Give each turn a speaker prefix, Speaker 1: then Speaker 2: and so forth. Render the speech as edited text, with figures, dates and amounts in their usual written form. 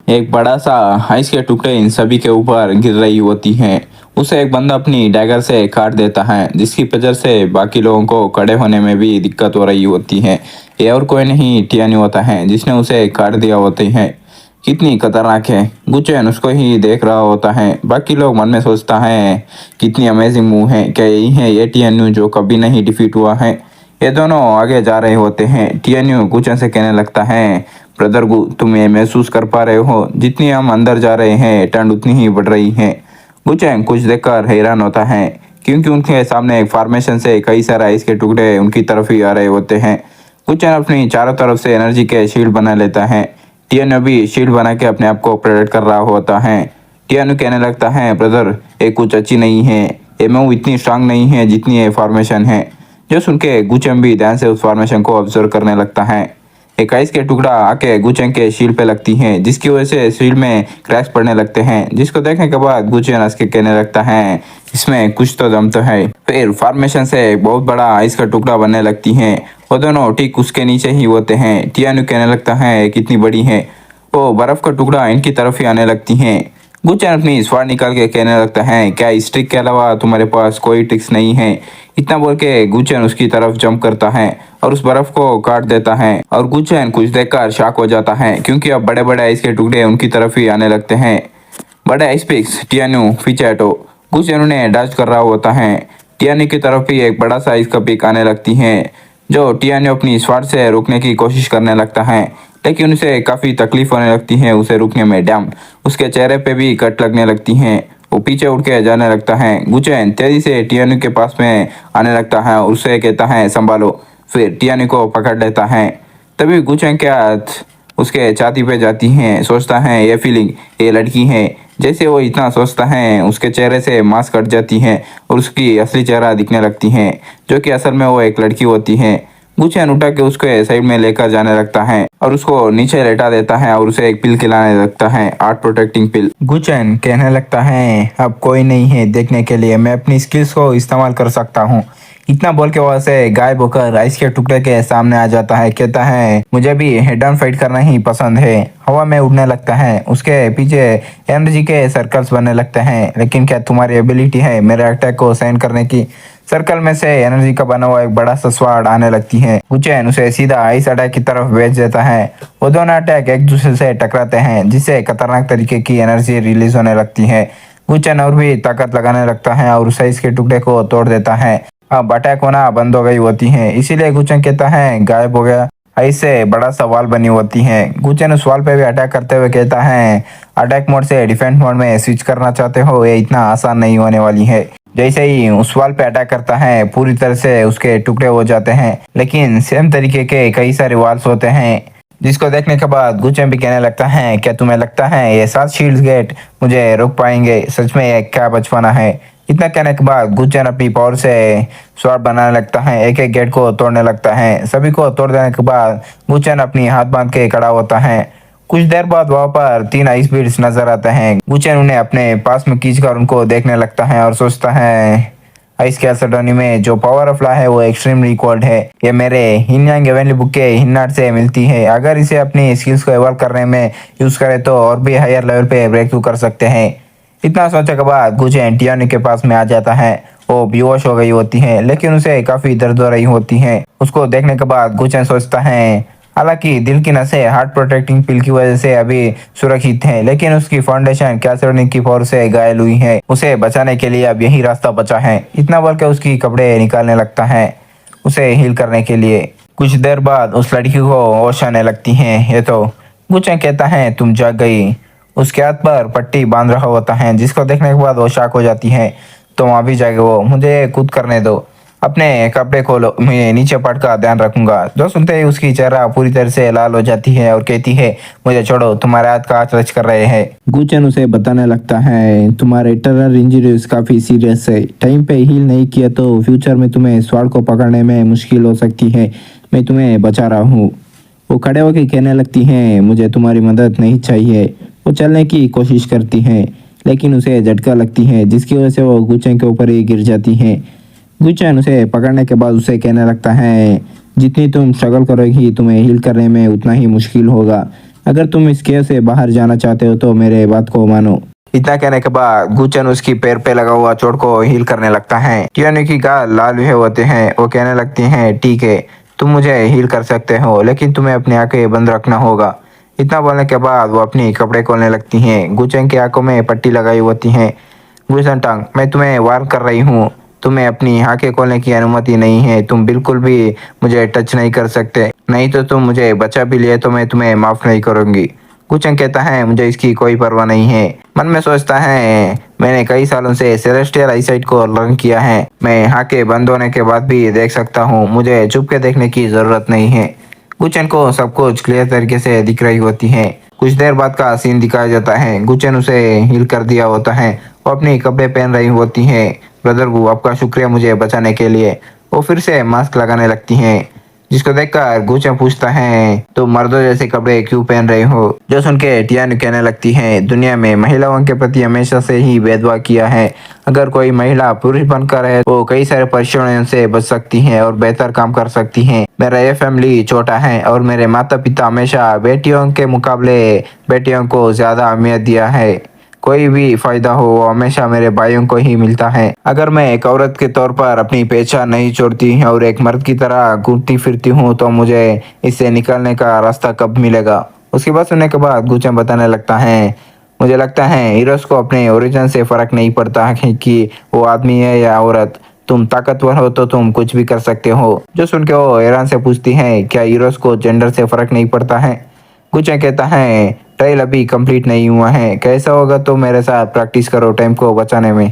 Speaker 1: एक बड़ा सा आइस के टुकड़े इन सभी के ऊपर गिर रही होती हैं। उसे एक बंदा अपनी डैगर से काट देता है, जिसकी वजह से बाकी लोगों को खड़े होने में भी दिक्कत हो रही होती है। ये और कोई नहीं, टियानी होता है जिसने उसे काट दिया होते हैं। कितनी खतरनाक है। गुचैन उसको ही देख रहा होता है। बाकी लोग मन में सोचता है कितनी अमेजिंग मूव है, क्या यही है ये टियान्यू जो कभी नहीं डिफीट हुआ है। ये दोनों आगे जा रहे होते हैं। टियान्यू गुचैन से कहने लगता है, ब्रदर गु, तुम ये महसूस कर पा रहे हो, जितनी हम अंदर जा रहे हैं ठंड उतनी ही बढ़ रही है। गुचैन कुछ देखकर हैरान होता है, क्योंकि उनके सामने एक फॉर्मेशन से कई सारे आइस के टुकड़े उनकी तरफ ही आ रहे होते हैं। गुचैन अपनी चारों तरफ से एनर्जी के शील्ड बना लेता है। टियान्यू भी शील्ड बना के अपने आप को प्रोटेक्ट कर रहा होता है। टियान्यू कहने लगता है, ब्रदर ये कुछ अच्छी नहीं है, ये मूव इतनी स्ट्रांग नहीं है जितनी ये फॉर्मेशन है। जो सुन के गुचैन भी ध्यान से उस फॉर्मेशन को ऑब्जर्व करने लगता है। एक आइस के टुकड़ा आके गुचैन के शील्ड पे लगती है, जिसकी वजह से शील्ड में क्रैक्स पड़ने लगते हैं। जिसको देखने के बाद गुचैन हंस के कहने लगता है, इसमें कुछ तो दम तो है। फिर फॉर्मेशन से एक बहुत बड़ा आइस का टुकड़ा बनने लगती है। वो दोनों ठीक उसके नीचे ही होते हैं। टियान्यू कहने लगता है, कितनी बड़ी है। वो बर्फ का टुकड़ा इनकी तरफ ही आने लगती है। गुचैन अपनी स्वार निकाल के कहने लगता है, क्या इस ट्रिक के अलावा तुम्हारे पास कोई ट्रिक्स नहीं है। इतना बोल के गुचैन उसकी तरफ जंप करता है और उस बर्फ को काट देता है। और गुचैन कुछ देखकर शॉक हो जाता है, क्योंकि अब बड़े बड़े आइस के टुकड़े उनकी तरफ ही आने लगते हैं। बड़े आइस पिक्स टियान्यू पीछे हटो। गुचैन उन्हें डच कर रहा होता है। टियान्यू की तरफ ही एक बड़ा सा आइस का पिक आने लगती है, जो टियान्यू अपनी स्वार से रोकने की कोशिश करने लगता है, लेकिन उसे काफ़ी तकलीफ होने लगती है उसे रुकने में। डैम, उसके चेहरे पे भी कट लगने लगती हैं। वो पीछे उठ के जाने लगता है। गुचैन तेजी से टियान्यू के पास में आने लगता है और उसे कहता है, संभालो। फिर टियान्यू को पकड़ लेता है। तभी गुचैन के हाथ उसके छाती पे जाती हैं। सोचता है ये फीलिंग ये लड़की है। जैसे वो इतना सोचता है, उसके चेहरे से मांस कट जाती है और उसकी असली चेहरा दिखने लगती है, जो कि असल में वो एक लड़की होती है। गुचैन उठा के उसको साइड में लेकर जाने लगता है और उसको नीचे लेटा देता है और उसे एक पिल खिलाने लगता है, आर्ट प्रोटेक्टिंग पिल। गुचैन कहने लगता है, अब कोई नहीं है देखने के लिए, मैं अपनी स्किल्स को इस्तेमाल कर सकता हूँ। इतना बोल के वहां से गायब होकर आइस के टुकड़े के सामने आ जाता है। कहता है, मुझे भी हेड ऑन फाइट करना ही पसंद है। हवा में उड़ने लगता है। उसके पीछे एनर्जी के सर्कल्स बनने लगते हैं। लेकिन क्या तुम्हारी एबिलिटी है मेरे अटैक को सहन करने की। सर्कल में से एनर्जी का बना हुआ एक बड़ा सा स्वाड आने लगती है। गुचैन उसे सीधा आइस अटैक की तरफ भेज देता है। वो दोनों अटैक एक दूसरे से टकराते हैं, जिससे खतरनाक तरीके की एनर्जी रिलीज होने लगती है। गुचैन और भी ताकत लगाने लगता है और उस आइस के टुकड़े को तोड़ देता है। अब अटैक होना बंद हो गई होती है, इसीलिए गुचैन कहता है, गायब हो गया। ऐसे बड़ा सवाल बनी होती है। गुचैन उस वाल पे भी अटैक करते हुए कहता है, अटैक मोड से डिफेंस मोड में स्विच करना चाहते हो, ये इतना आसान नहीं होने वाली है। जैसे ही उस वाल पे अटैक करता है, पूरी तरह से उसके टुकड़े हो जाते हैं। लेकिन सेम तरीके के कई सारे वाल्स होते हैं, जिसको देखने के बाद गुचैन भी कहने लगता है, क्या तुम्हें लगता है ये 7 शील्ड गेट मुझे रोक पाएंगे। सच में ये क्या बचपना है। इतना कहने के बाद गुचैन अपनी पावर से स्वॉर्ड बनाने लगता है। एक एक गेट को तोड़ने लगता है। सभी को तोड़ देने के बाद गुचैन अपनी हाथ बांध के खड़ा होता है। कुछ देर बाद वहां पर 3 आइस बीड्स नजर आते हैं। गुचैन उन्हें अपने पास में खींचकर उनको देखने लगता है और सोचता है, आइस कैल्सेडोनी में जो पावर ऑफ ला है वो एक्सट्रीमली कोल्ड है। ये मेरे हिनयांग एवेंली बुक के हिन्नाट से मिलती है। अगर इसे अपनी स्किल्स को इवॉल्व करने में यूज करें तो और भी हायर लेवल पे ब्रेक थ्रू कर सकते हैं। इतना सोचने के बाद गुचैन टियान्यू के पास में आ जाता है। वो बेहोश हो गई होती है, लेकिन उसे काफी दर्द हो रही होती है। उसको देखने के बाद गुचैन सोचता है, हालांकि दिल की नसें हार्ट प्रोटेक्टिंग पिल की वजह से अभी सुरक्षित हैं, लेकिन उसकी फाउंडेशन कैल्सेडोनी की पावर से घायल हुई है। उसे बचाने के लिए अब यही रास्ता बचा है। इतना बोल के उसकी कपड़े निकालने लगता है उसे हील करने के लिए। कुछ देर बाद उस लड़की को होश आने लगती है। ये तो गुचैन कहता है, तुम जाग गई। उसके हाथ पर पट्टी बांध रहा होता है, जिसको देखने के बाद वो शॉक हो जाती है। तो वहाँ भी जाएगा वो, मुझे कूद करने दो, अपने कपड़े खोलो, मैं नीचे पड़ का ध्यान रखूंगा। जो सुनते ही उसकी चेहरा पूरी तरह से लाल हो जाती है और कहती है, मुझे छोड़ो, तुम्हारे हाथ का टच कर रहे हैं। गुचैन उसे बताने लगता है, तुम्हारे इंटरनल इंजरीज काफी सीरियस है। टाइम पे हील नहीं किया तो फ्यूचर में तुम्हें स्वॉर्ड को पकड़ने में मुश्किल हो सकती है। मैं तुम्हें बचा रहा हूँ। वो खड़े होकर कहने लगती हैं, मुझे तुम्हारी मदद नहीं चाहिए। वो चलने की कोशिश करती हैं, लेकिन उसे झटका लगती है, जिसकी वजह से वो गुचैन के ऊपर ही गिर जाती है। गुचैन उसे पकड़ने के बाद उसे कहने लगता है, जितनी तुम स्ट्रगल करोगी तुम्हें हील करने में उतना ही मुश्किल होगा। अगर तुम इस केव से बाहर जाना चाहते हो तो मेरे बात को मानो। इतना कहने के बाद गुचन उसकी पैर पे लगा हुआ चोट को हील करने लगता है। टियानी की गाल लाल हुए होते हैं। वो कहने लगती हैं, ठीक है, तुम मुझे हील कर सकते हो, लेकिन तुम्हें अपनी आंखें बंद रखना होगा। इतना बोलने के बाद वो अपनी कपड़े खोलने लगती हैं। गुचन की आंखों में पट्टी लगाई होती है। गुचन टंग, मैं तुम्हें वार्न कर रही हूँ, तुम्हें अपनी आंखें खोलने की अनुमति नहीं है। तुम बिल्कुल भी मुझे टच नहीं कर सकते, नहीं तो तुम मुझे बचा भी लिए तो मैं तुम्हें माफ नहीं करूंगी। कुचन कहता है, मुझे इसकी कोई परवाह नहीं है। मन में सोचता है, मैंने कई सालों से सेलेस्टियल आईसाइट को लर्न किया है, मैं आंखें बंद होने के बाद भी देख सकता हूँ, मुझे छुप के देखने की जरूरत नहीं है। गुचन को सब कुछ क्लियर तरीके से दिख रही होती है। कुछ देर बाद का सीन दिखाया जाता है। गुचन उसे हील कर दिया होता है। वो अपने कपड़े पहन रही होती है। ब्रदर गु, आपका शुक्रिया मुझे बचाने के लिए। वो फिर से मास्क लगाने लगती हैं, जिसको देखकर गुचन पूछता है, तो मर्दों जैसे कपड़े क्यों पहन रहे हो? जो सुन के टियान कहने लगती है, दुनिया में महिलाओं के प्रति हमेशा से ही भेदभाव किया है। अगर कोई महिला पुरुष बनकर है वो कई सारे परेशानियों से बच सकती है और बेहतर काम कर सकती है। मेरा ये फैमिली छोटा है और मेरे माता पिता हमेशा बेटियों के मुकाबले बेटियों को ज्यादा अहमियत दिया है। कोई भी फायदा हो वो हमेशा मेरे भाइयों को ही मिलता है। अगर मैं एक औरत के तौर पर अपनी पहचान नहीं छोड़ती और एक मर्द की तरह घूमती फिरती हूँ तो मुझे इससे निकलने का रास्ता कब मिलेगा? उसकी बात सुनने के बाद गुचन बताने लगता है, मुझे लगता है हीरोज को अपने ओरिजिन से फर्क नहीं पड़ता है कि वो आदमी है या औरत। तुम ताकतवर हो तो तुम कुछ भी कर सकते हो। जो सुन के वो हैरान से पूछती है, क्या हीरोज को जेंडर से फर्क नहीं पड़ता है? कुछ कहता है, ट्रायल अभी कंप्लीट नहीं हुआ है, कैसा होगा तो मेरे साथ प्रैक्टिस करो टाइम को बचाने में।